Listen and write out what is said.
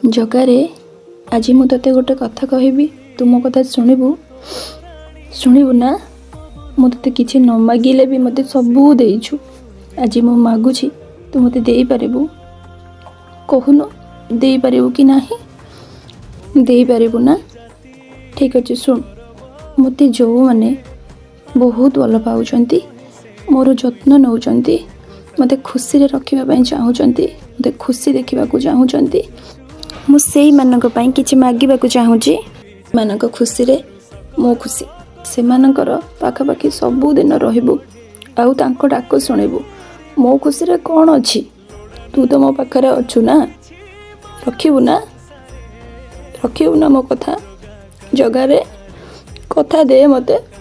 जगारे आज मु तते गोटे कथा कहबी तू मो कथा शुणिबु ना। मु तते किछि न मागिले भी मते सबू देइछु। आज मु मागुछि तू मते देई पारिबु। कहूनु देई पारिबु कि नाही? देई पारिबु ना? ठीक अछि सुन, मते जो माने बहुत भल पाउछंती, मोर जत्न नउछंती, मते खुशी रे रखिबा पई चाहूछंती, मते खुशी देखिबा को चाहूछंती, मु सेई मानक पई किछि मागिबा को चाहूछि। मानक खुशी रे मो खुशी, से मानकर पाखापाखि सबू दिन रहिबु आउ तांको डाक शुणिबु। मो खुशी रे कोन अछि? तू तो मो पाखरे अछु ना। रखिबु ना मो कथा? जगारे कथा दे मते।